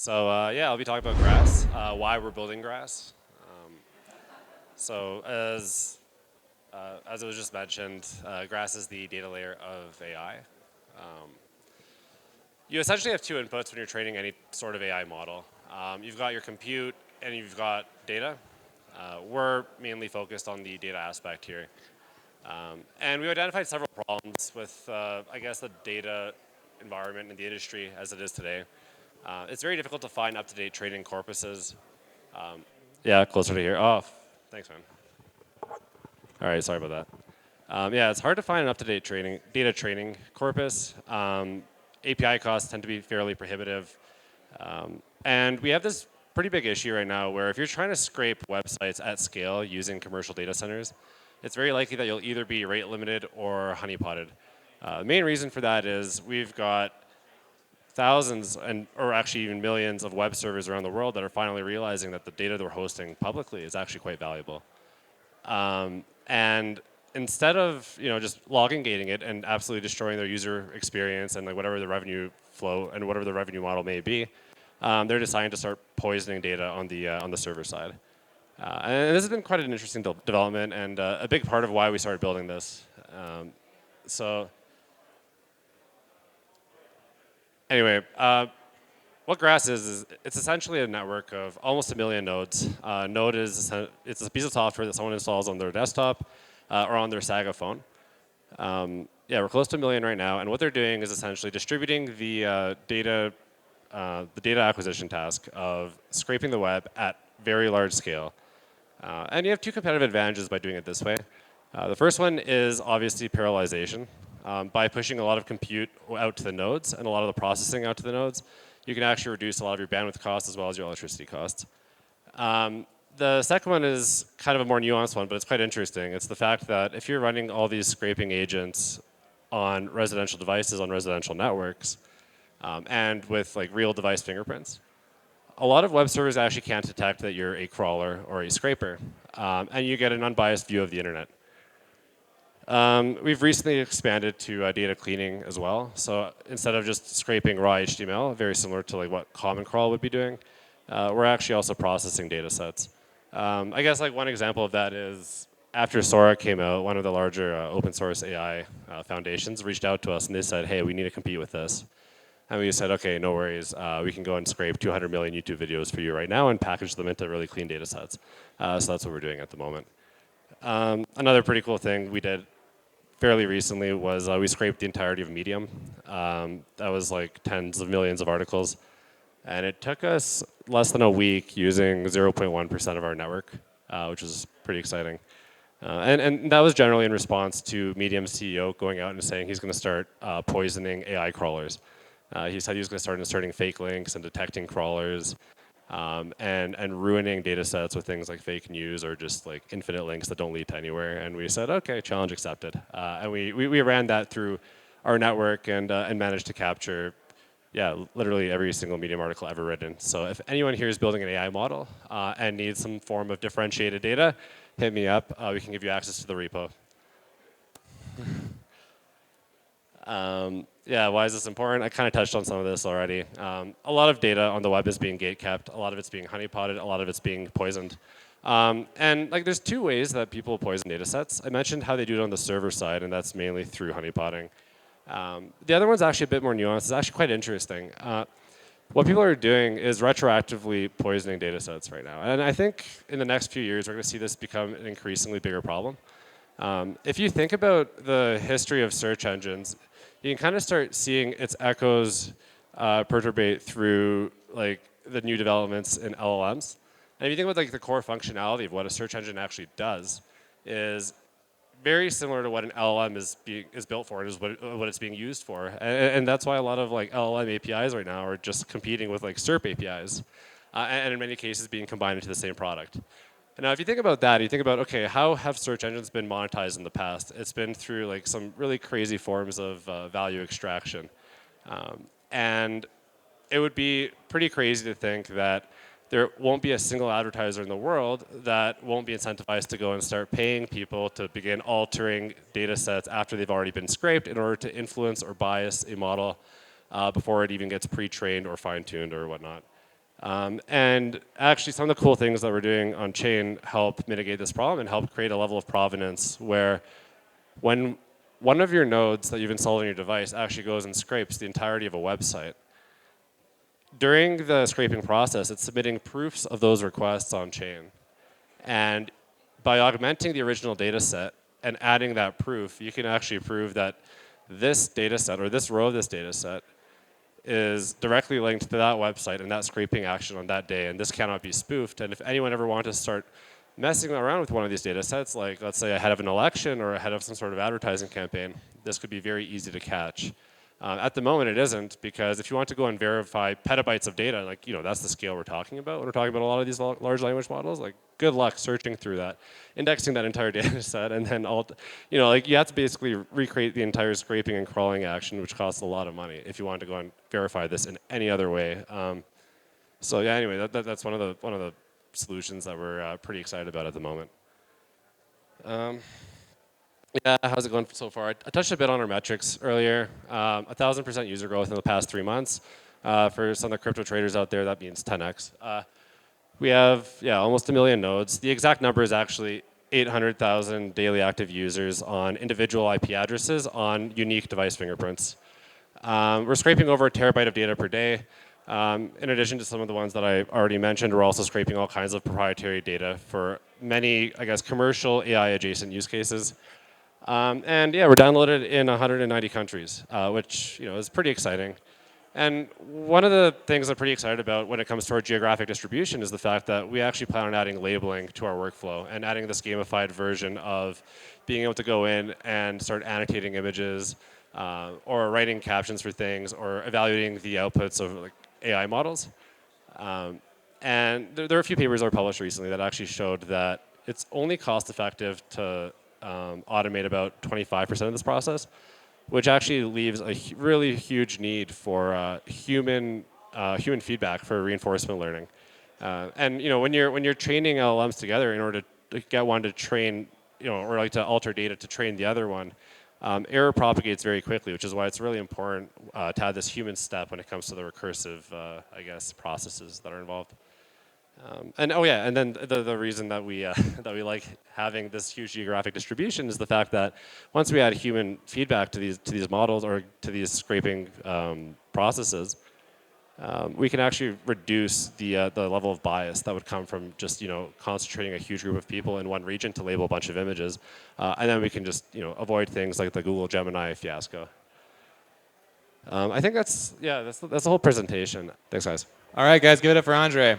Yeah, I'll be talking about grass, why we're building grass. Um, as it was just mentioned, grass is the data layer of AI. Um, you essentially have two inputs when you're training any sort of AI model. You've got your compute and you've got data. We're mainly focused on the data aspect here. And we identified several problems with, I guess, the data environment in the industry as it is today. It's very difficult to find up-to-date training corpuses. Yeah, closer to here. Oh, thanks, man. All right, sorry about that. Yeah, it's hard to find an up-to-date data training corpus. API costs tend to be fairly prohibitive. And we have this pretty big issue right now where if you're trying to scrape websites at scale using commercial data centers, it's very likely that you'll either be rate limited or honeypotted. The main reason for that is we've got thousands or actually even millions of web servers around the world that are finally realizing that the data they're hosting publicly is actually quite valuable. And instead of just logging gating it and absolutely destroying their user experience and like whatever the revenue flow and whatever the revenue model may be, they're deciding to start poisoning data on the server side. And this has been quite an interesting development and a big part of why we started building this. So anyway, what Grass is it's essentially a network of almost 1 million nodes. Node it's a piece of software that someone installs on their desktop or on their Saga phone. Yeah, we're close to 1 million right now, and what they're doing is essentially distributing the data acquisition task of scraping the web at very large scale. And you have two competitive advantages by doing it this way. The first one is obviously parallelization. By pushing a lot of compute out to the nodes and a lot of the processing out to the nodes, you can actually reduce a lot of your bandwidth costs as well as your electricity costs. The second one is kind of a more nuanced one, but it's quite interesting. It's the fact that if you're running all these scraping agents on residential devices, on residential networks, and with like real device fingerprints, a lot of web servers actually can't detect that you're a crawler or a scraper, and you get an unbiased view of the internet. We've recently expanded to data cleaning as well. So instead of just scraping raw HTML, very similar to like what Common Crawl would be doing, we're actually also processing data sets. I guess like one example of that is after Sora came out, one of the larger open source AI foundations reached out to us and they said, hey, we need to compete with this. And we said, okay, no worries. We can go and scrape 200 million YouTube videos for you right now and package them into really clean data sets. So that's what we're doing at the moment. Another pretty cool thing we did fairly recently was we scraped the entirety of Medium. That was like tens of millions of articles. And it took us less than a week using 0.1% of our network, which was pretty exciting. And that was generally in response to Medium's CEO going out and saying he's going to start poisoning AI crawlers. He said he was going to start inserting fake links and detecting crawlers and ruining data sets with things like fake news or just like infinite links that don't lead to anywhere. And we said, okay, challenge accepted. And we ran that through our network and managed to capture, yeah, literally every single Medium article ever written. So if anyone here is building an AI model and needs some form of differentiated data, hit me up. We can give you access to the repo. Yeah, why is this important? I kind of touched on some of this already. A lot of data on the web is being gatekept. A lot of it's being honeypotted. A lot of it's being poisoned. And like, there's two ways that people poison data sets. I mentioned how they do it on the server side, and that's mainly through honeypotting. The other one's actually a bit more nuanced. It's actually quite interesting. What people are doing is retroactively poisoning data sets right now. And I think in the next few years, we're going to see this become an increasingly bigger problem. If you think about the history of search engines, you can kind of start seeing its echoes perturbate through like the new developments in LLMs. And if you think about like the core functionality of what a search engine actually does, is very similar to what an LLM is built for. It is what it's being used for, and that's why a lot of like LLM APIs right now are just competing with like SERP APIs, and in many cases being combined into the same product. And now, if you think about that, you think about, okay, how have search engines been monetized in the past? It's been through like some really crazy forms of value extraction. And it would be pretty crazy to think that there won't be a single advertiser in the world that won't be incentivized to go and start paying people to begin altering data sets after they've already been scraped in order to influence or bias a model before it even gets pre-trained or fine-tuned or whatnot. And actually, some of the cool things that we're doing on chain help mitigate this problem and help create a level of provenance where when one of your nodes that you've installed on your device actually goes and scrapes the entirety of a website, during the scraping process, it's submitting proofs of those requests on chain. And by augmenting the original data set and adding that proof, you can actually prove that this data set or this row of this data set is directly linked to that website and that scraping action on that day, and this cannot be spoofed. And if anyone ever wanted to start messing around with one of these data sets, like let's say ahead of an election or ahead of some sort of advertising campaign, this could be very easy to catch. At the moment, it isn't, because if you want to go and verify petabytes of data, like, that's the scale we're talking about when we're talking about a lot of these large language models. Like, good luck searching through that, indexing that entire data set, and then you have to basically recreate the entire scraping and crawling action, which costs a lot of money if you want to go and verify this in any other way. So yeah, anyway, that's one of the solutions that we're pretty excited about at the moment. Yeah, how's it going so far? I touched a bit on our metrics earlier. 1,000% user growth in the past 3 months. For some of the crypto traders out there, that means 10x. We have, almost 1 million nodes. The exact number is actually 800,000 daily active users on individual IP addresses on unique device fingerprints. We're scraping over a terabyte of data per day. In addition to some of the ones that I already mentioned, we're also scraping all kinds of proprietary data for many, I guess, commercial AI adjacent use cases. And yeah, we're downloaded in 190 countries, which is pretty exciting. And one of the things I'm pretty excited about when it comes to our geographic distribution is the fact that we actually plan on adding labeling to our workflow and adding this gamified version of being able to go in and start annotating images or writing captions for things or evaluating the outputs of like AI models. And there are a few papers that were published recently that actually showed that it's only cost effective to automate about 25% of this process, which actually leaves a really huge need for human feedback for reinforcement learning. And when you're training LLMs together in order to get one to train, or like to alter data to train the other one, error propagates very quickly, which is why it's really important to have this human step when it comes to the recursive, I guess, processes that are involved. And then the reason that we that we like having this huge geographic distribution is the fact that once we add human feedback to these models or to these scraping processes, we can actually reduce the level of bias that would come from just concentrating a huge group of people in one region to label a bunch of images, and then we can just avoid things like the Google Gemini fiasco. I think that's the whole presentation. Thanks, guys. All right, guys, give it up for Andrej.